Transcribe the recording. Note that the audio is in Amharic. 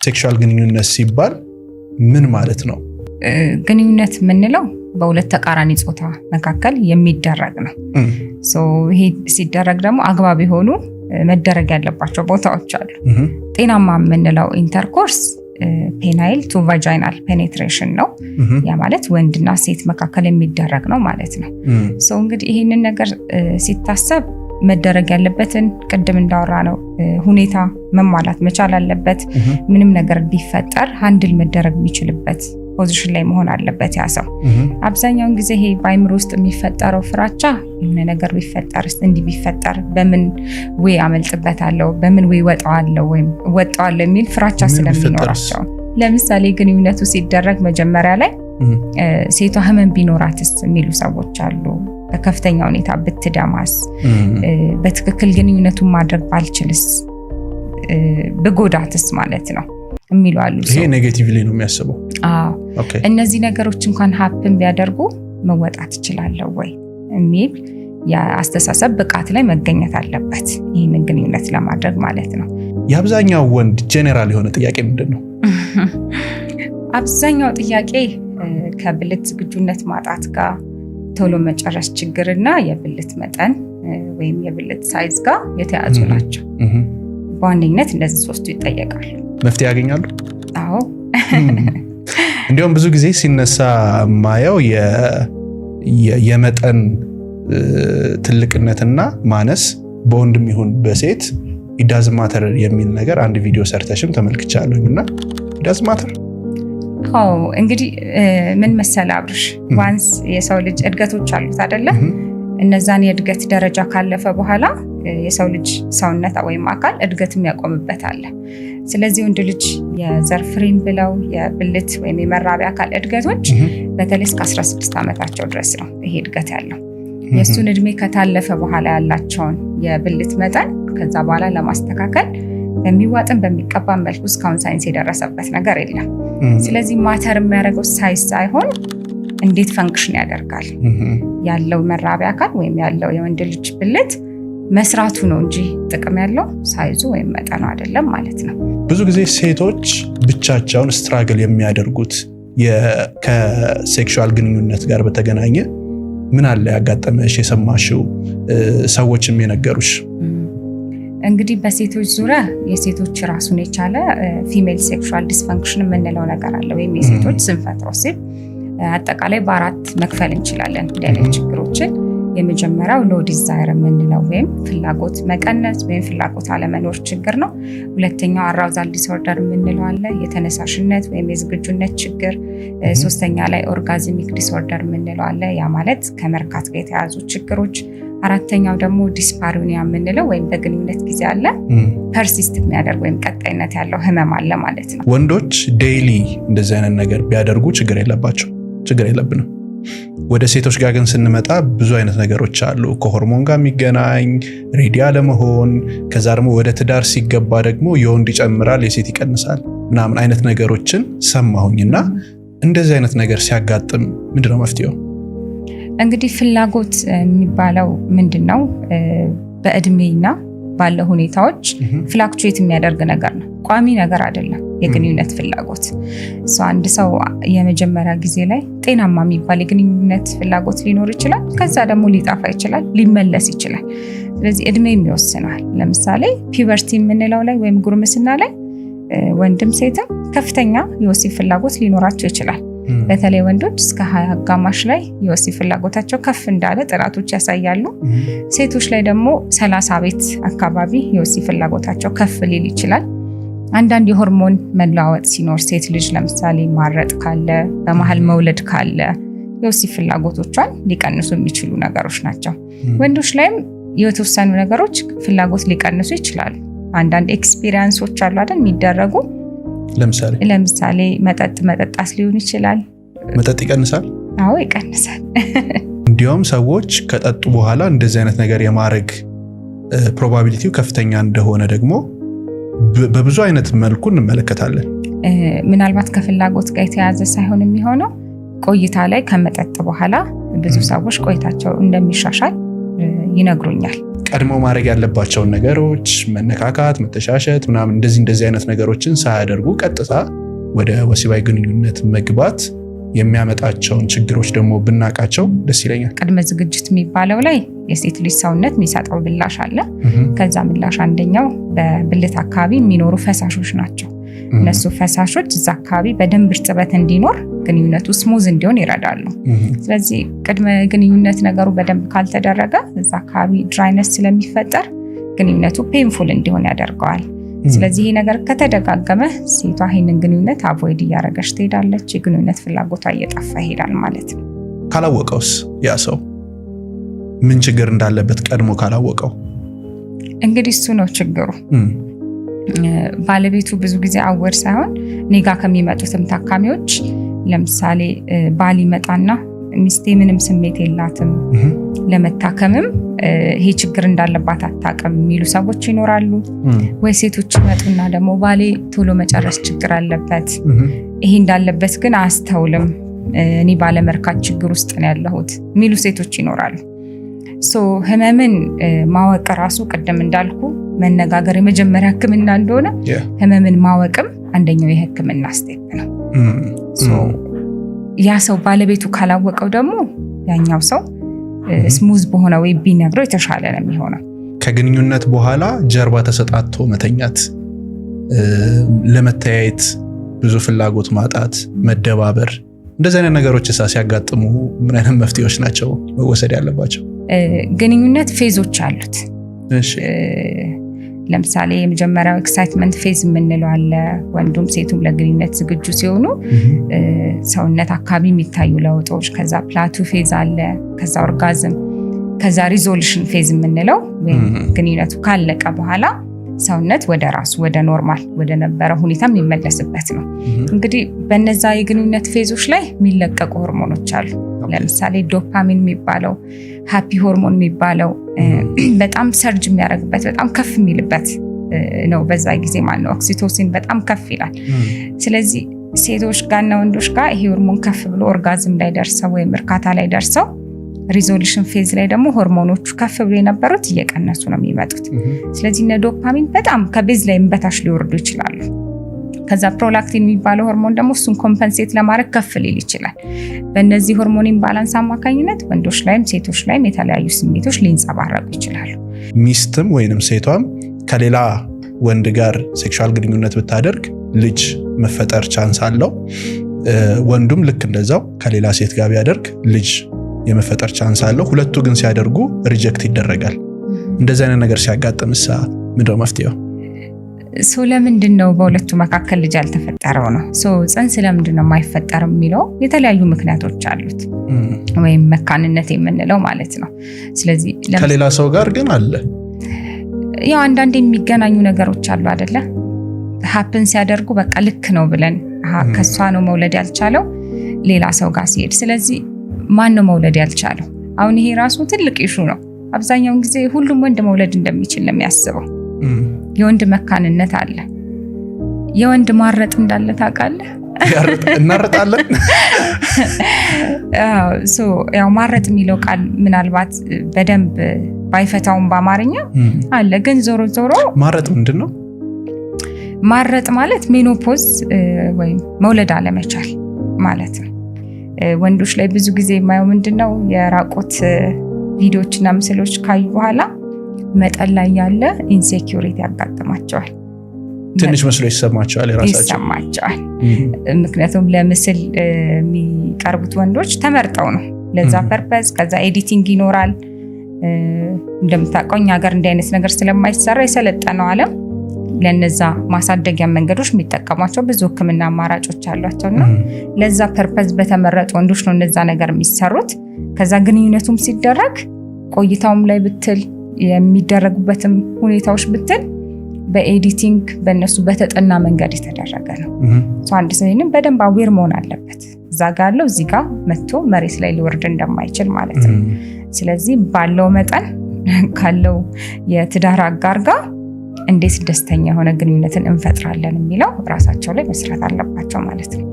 ሴክሹዋል ግንኙነት ሲባል ምን ማለት ነው? ግንኙነት የምንለው በሁለት ተቃራኒ ጾታ መካከል የሚደረግ ነው። ይሄ ሲደረግ ደግሞ አግባብ የሆኑ መደረግ ያለባቸው ቦታዎች አሉ። ጤናማ የምንለው ኢንተርኮርስ ፔናይል ቱ ቫጃይናል ፔኔትሬሽን ነው። ያ ማለት ወንድና ሴት መካከል የሚደረግ ነው ማለት ነው። እንግዲህ ይህንን ነገር ሲታሰብ መደረግ ያለበትን ቅድም እንዳወራ ነው ሁኔታ መሟላት መቻል አለበት። ምንም ነገር ቢፈጠር ሃንድል መደረግ የሚችልበት ፖዚሽን ላይ መሆን አለበት ያ ሰው። አብዛኛውን ጊዜ ይሄ በአይምሮ ውስጥ የሚፈጠረው ፍራቻ የሆነ ነገር ቢፈጠርስ እንዲህ ቢፈጠር በምን ወይ አመልጥበታለሁ፣ በምን ወይ ወጣዋለሁ ወይም ወጣዋለሁ የሚል ፍራቻ ስለሚኖራቸው። ለምሳሌ ግንኙነቱ ሲደረግ መጀመሪያ ላይ ሴቷ ህመም ቢኖራትስ የሚሉ ሰዎች አሉ። በከፍተኛ ሁኔታ ብትደማስ፣ በትክክል ግንኙነቱን ማድረግ ባልችልስ፣ ብጎዳትስ ማለት ነው የሚሉ አሉ። ይሄ ኔጌቲቭሊ ነው የሚያስበው። እነዚህ ነገሮች እንኳን ሀፕን ቢያደርጉ መወጣት ይችላለሁ ወይ የሚል የአስተሳሰብ ብቃት ላይ መገኘት አለበት ይህንን ግንኙነት ለማድረግ ማለት ነው። የአብዛኛው ወንድ ጄኔራል የሆነ ጥያቄ ምንድን ነው? አብዛኛው ጥያቄ ከብልት ዝግጁነት ማጣት ጋር፣ ቶሎ መጨረስ ችግርና የብልት መጠን ወይም የብልት ሳይዝ ጋር የተያዙ ናቸው። በዋነኝነት እነዚህ ሶስቱ ይጠየቃሉ። መፍትሄ ያገኛሉ? አዎ። እንዲሁም ብዙ ጊዜ ሲነሳ ማየው የመጠን ትልቅነትና ማነስ በወንድም ይሁን በሴት ኢዳዝ ማተር የሚል ነገር አንድ ቪዲዮ ሰርተሽም ተመልክቻለሁና ኢዳዝ ማተር? አዎ። እንግዲህ ምን መሰለ አብርሽ፣ ዋንስ የሰው ልጅ እድገቶች አሉት አይደለ? እነዛን የእድገት ደረጃ ካለፈ በኋላ የሰው ልጅ ሰውነት ወይም አካል እድገትም ያቆምበት አለ። ስለዚህ ወንድ ልጅ የዘር ፍሬን ብለው የብልት ወይም የመራቢያ አካል እድገቶች በተለይ እስከ 16 ዓመታቸው ድረስ ነው ይሄ እድገት ያለው። የእሱን እድሜ ከታለፈ በኋላ ያላቸውን የብልት መጠን ከዛ በኋላ ለማስተካከል በሚዋጥን በሚቀባ መልኩ እስካሁን ሳይንስ የደረሰበት ነገር የለም። ስለዚህ ማተር የሚያደርገው ሳይዝ ሳይሆን እንዴት ፈንክሽን ያደርጋል ያለው መራቢያ አካል ወይም ያለው የወንድ ልጅ ብልት መስራቱ ነው እንጂ ጥቅም ያለው ሳይዙ ወይም መጠኑ አይደለም ማለት ነው። ብዙ ጊዜ ሴቶች ብቻቸውን ስትራግል የሚያደርጉት ከሴክሹዋል ግንኙነት ጋር በተገናኘ ምን አለ ያጋጠመሽ፣ የሰማሽው፣ ሰዎችም የነገሩሽ? እንግዲህ በሴቶች ዙሪያ የሴቶች ራሱን የቻለ ፊሜል ሴክሹዋል ዲስፈንክሽን የምንለው ነገር አለ ወይም የሴቶች ስንፈተ ወሲብ አጠቃላይ በአራት መክፈል እንችላለን እንደዚህ ችግሮችን። የመጀመሪያው ሎ ዲዛይር የምንለው ወይም ፍላጎት መቀነስ ወይም ፍላጎት አለመኖር ችግር ነው። ሁለተኛው አራውዛል ዲስኦርደር የምንለው አለ፣ የተነሳሽነት ወይም የዝግጁነት ችግር። ሶስተኛ ላይ ኦርጋዝሚክ ዲስኦርደር የምንለው አለ፣ ያ ማለት ከመርካት ጋር የተያዙ ችግሮች። አራተኛው ደግሞ ዲስፓሪኒያ የምንለው ወይም በግንኙነት ጊዜ አለ ፐርሲስት የሚያደርግ ወይም ቀጣይነት ያለው ህመም አለ ማለት ነው። ወንዶች ዴይሊ እንደዚህ አይነት ነገር ቢያደርጉ ችግር የለባቸው፣ ችግር የለብንም። ወደ ሴቶች ጋር ግን ስንመጣ ብዙ አይነት ነገሮች አሉ፣ ከሆርሞን ጋር የሚገናኝ ሬዲ አለመሆን፣ ከዛ ደግሞ ወደ ትዳር ሲገባ ደግሞ የወንድ ይጨምራል የሴት ይቀንሳል ምናምን አይነት ነገሮችን ሰማሁኝና እንደዚህ አይነት ነገር ሲያጋጥም ምንድነው መፍትሄው? እንግዲህ ፍላጎት የሚባለው ምንድነው? በእድሜና ባለ ሁኔታዎች ፍላክቹዌት የሚያደርግ ነገር ነው፣ ቋሚ ነገር አይደለም። የግንኙነት ፍላጎት አንድ ሰው የመጀመሪያ ጊዜ ላይ ጤናማ የሚባል የግንኙነት ፍላጎት ሊኖር ይችላል፣ ከዛ ደግሞ ሊጣፋ ይችላል፣ ሊመለስ ይችላል። ስለዚህ እድሜ የሚወስነዋል። ለምሳሌ ፒበርቲ የምንለው ላይ ወይም ጉርምስና ላይ ወንድም ሴትም ከፍተኛ የወሲብ ፍላጎት ሊኖራቸው ይችላል። በተለይ ወንዶች እስከ 20 አጋማሽ ላይ የወሲብ ፍላጎታቸው ከፍ እንዳለ ጥናቶች ያሳያሉ። ሴቶች ላይ ደግሞ 30 ቤት አካባቢ የወሲብ ፍላጎታቸው ከፍ ሊል ይችላል። አንዳንድ የሆርሞን መለዋወጥ ሲኖር ሴት ልጅ ለምሳሌ ማረጥ ካለ፣ በመሃል መውለድ ካለ የወሲብ ፍላጎቶቿን ሊቀንሱ የሚችሉ ነገሮች ናቸው። ወንዶች ላይም የተወሰኑ ነገሮች ፍላጎት ሊቀንሱ ይችላሉ። አንዳንድ ኤክስፒሪየንሶች አሉ አይደል የሚደረጉ። ለምሳሌ መጠጣት ሊሆን ይችላል። መጠጥ ይቀንሳል? አዎ ይቀንሳል። እንዲያውም ሰዎች ከጠጡ በኋላ እንደዚህ አይነት ነገር የማድረግ ፕሮባቢሊቲው ከፍተኛ እንደሆነ ደግሞ በብዙ አይነት መልኩ እንመለከታለን። ምናልባት ከፍላጎት ጋር የተያዘ ሳይሆን የሚሆነው ቆይታ ላይ ከመጠጥ በኋላ ብዙ ሰዎች ቆይታቸው እንደሚሻሻል ይነግሩኛል። ቀድሞ ማድረግ ያለባቸውን ነገሮች መነካካት፣ መተሻሸት ምናምን እንደዚህ አይነት ነገሮችን ሳያደርጉ ቀጥታ ወደ ወሲባዊ ግንኙነት መግባት የሚያመጣቸውን ችግሮች ደግሞ ብናቃቸው ደስ ይለኛል። ቅድመ ዝግጅት የሚባለው ላይ የሴት ልጅ ሰውነት የሚሰጠው ምላሽ አለ። ከዛ ምላሽ አንደኛው በብልት አካባቢ የሚኖሩ ፈሳሾች ናቸው። እነሱ ፈሳሾች እዛ አካባቢ በደንብ እርጥበት እንዲኖር ግንኙነቱ ስሙዝ እንዲሆን ይረዳሉ። ስለዚህ ቅድመ ግንኙነት ነገሩ በደንብ ካልተደረገ እዛ አካባቢ ድራይነስ ስለሚፈጠር ግንኙነቱ ፔንፉል እንዲሆን ያደርገዋል። ስለዚህ ይሄ ነገር ከተደጋገመ ሴቷ ይሄንን ግንኙነት አቮይድ እያደረገች ትሄዳለች። የግንኙነት ፍላጎቷ እየጠፋ ይሄዳል ማለት ነው። ካላወቀውስ ያ ሰው ምን ችግር እንዳለበት ቀድሞ ካላወቀው እንግዲህ እሱ ነው ችግሩ። ባለቤቱ ብዙ ጊዜ አወር ሳይሆን እኔ ጋ ከሚመጡትም ታካሚዎች ለምሳሌ ባል ይመጣና ሚስቴ ምንም ስሜት የላትም ለመታከምም ይሄ ችግር እንዳለባት አታውቅም የሚሉ ሰዎች ይኖራሉ። ወይ ሴቶች ይመጡና ደግሞ ባሌ ቶሎ መጨረስ ችግር አለበት፣ ይሄ እንዳለበት ግን አያስተውልም፣ እኔ ባለመርካት ችግር ውስጥ ነው ያለሁት የሚሉ ሴቶች ይኖራሉ። ህመምን ማወቅ ራሱ ቅድም እንዳልኩ መነጋገር የመጀመሪያ ሕክምና እንደሆነ ህመምን ማወቅም አንደኛው የሕክምና ስቴፕ ነው። ያ ሰው ባለቤቱ ካላወቀው ደግሞ ያኛው ሰው ስሙዝ በሆነ ወይ ቢነግረው የተሻለ ነው የሚሆነው። ከግንኙነት በኋላ ጀርባ ተሰጣቶ መተኛት፣ ለመተያየት ብዙ ፍላጎት ማጣት፣ መደባበር፣ እንደዚህ አይነት ነገሮች ሲያጋጥሙ ምን አይነት መፍትሄዎች ናቸው መወሰድ ያለባቸው? ግንኙነት ፌዞች አሉት። ለምሳሌ የመጀመሪያው ኤክሳይትመንት ፌዝ የምንለው አለ። ወንዱም ሴቱም ለግንኙነት ዝግጁ ሲሆኑ ሰውነት አካባቢ የሚታዩ ለውጦች፣ ከዛ ፕላቱ ፌዝ አለ፣ ከዛ ኦርጋዝም፣ ከዛ ሪዞሉሽን ፌዝ የምንለው ወይም ግንኙነቱ ካለቀ በኋላ ሰውነት ወደ ራሱ ወደ ኖርማል ወደ ነበረ ሁኔታ የሚመለስበት ነው። እንግዲህ በነዛ የግንኙነት ፌዞች ላይ የሚለቀቁ ሆርሞኖች አሉ። ለምሳሌ ዶፓሚን የሚባለው ሃፒ ሆርሞን የሚባለው በጣም ሰርጅ የሚያደርግበት በጣም ከፍ የሚልበት ነው። በዛ ጊዜ ማለት ነው ኦክሲቶሲን በጣም ከፍ ይላል። ስለዚህ ሴቶች ጋርና ወንዶች ጋር ይሄ ሆርሞን ከፍ ብሎ ኦርጋዝም ላይ ደርሰው ወይም እርካታ ላይ ደርሰው ሪዞሉሽን ፌዝ ላይ ደግሞ ሆርሞኖቹ ከፍ ብሎ የነበሩት እየቀነሱ ነው የሚመጡት። ስለዚህ እነ ዶፓሚን በጣም ከቤዝ ላይ በታች ሊወርዱ ይችላሉ። ከዛ ፕሮላክቲን የሚባለው ሆርሞን ደግሞ እሱን ኮምፐንሴት ለማድረግ ከፍ ሊል ይችላል። በእነዚህ ሆርሞን ኢምባላንስ አማካኝነት ወንዶች ላይም ሴቶች ላይም የተለያዩ ስሜቶች ሊንጸባረቁ ይችላሉ። ሚስትም ወይንም ሴቷም ከሌላ ወንድ ጋር ሴክሹዋል ግንኙነት ብታደርግ ልጅ መፈጠር ቻንስ አለው። ወንዱም ልክ እንደዛው ከሌላ ሴት ጋር ቢያደርግ ልጅ የመፈጠር ቻንስ አለው። ሁለቱ ግን ሲያደርጉ ሪጀክት ይደረጋል። እንደዚህ አይነት ነገር ሲያጋጥምሳ ምንድነው መፍትሄው? ለምንድን ነው በሁለቱ መካከል ልጅ ያልተፈጠረው ነው? ጽንስ ለምንድን ነው የማይፈጠረው የሚለው የተለያዩ ምክንያቶች አሉት፣ ወይም መካንነት የምንለው ማለት ነው። ስለዚህ ከሌላ ሰው ጋር ግን አለ። ያው አንዳንድ የሚገናኙ ነገሮች አሉ አይደለ? ሀፕን ሲያደርጉ በቃ ልክ ነው ብለን ከሷ ነው መውለድ ያልቻለው ሌላ ሰው ጋር ሲሄድ። ስለዚህ ማን ነው መውለድ ያልቻለው? አሁን ይሄ ራሱ ትልቅ ኢሹ ነው። አብዛኛውን ጊዜ ሁሉም ወንድ መውለድ እንደሚችል ነው የሚያስበው። የወንድ መካንነት አለ። የወንድ ማረጥ እንዳለ ታውቃለህ? እናረጣለን። ያው ማረጥ የሚለው ቃል ምናልባት በደንብ ባይፈታውም በአማርኛ አለ። ግን ዞሮ ዞሮ ማረጥ ምንድን ነው? ማረጥ ማለት ሜኖፖዝ ወይም መውለድ አለመቻል ማለት ነው። ወንዶች ላይ ብዙ ጊዜ የማየው ምንድነው የራቆት ቪዲዮዎችና ምስሎች ካዩ በኋላ መጠን ላይ ያለ ኢንሴኪዩሪቲ ያጋጥማቸዋል። ትንሽ መስሎ ይሰማቸዋል፣ ይሰማቸዋል። ምክንያቱም ለምስል የሚቀርቡት ወንዶች ተመርጠው ነው ለዛ ፐርፐዝ። ከዛ ኤዲቲንግ ይኖራል። እንደምታውቀው እኛ ሀገር እንዲህ አይነት ነገር ስለማይሰራ የሰለጠነው ዓለም ለነዛ ማሳደጊያ መንገዶች የሚጠቀሟቸው ብዙ ሕክምና አማራጮች አሏቸውና ለዛ ፐርፐዝ በተመረጡ ወንዶች ነው እነዛ ነገር የሚሰሩት። ከዛ ግንኙነቱም ሲደረግ ቆይታውም ላይ ብትል የሚደረጉበትም ሁኔታዎች ብትል በኤዲቲንግ በእነሱ በተጠና መንገድ የተደረገ ነው። አንድ ሰው ይህንን በደንብ አዌር መሆን አለበት። እዛ ጋር ያለው እዚህ ጋር መጥቶ መሬት ላይ ሊወርድ እንደማይችል ማለት ነው። ስለዚህ ባለው መጠን ካለው የትዳር አጋር ጋር እንዴት ደስተኛ የሆነ ግንኙነትን እንፈጥራለን የሚለው ራሳቸው ላይ መስራት አለባቸው ማለት ነው።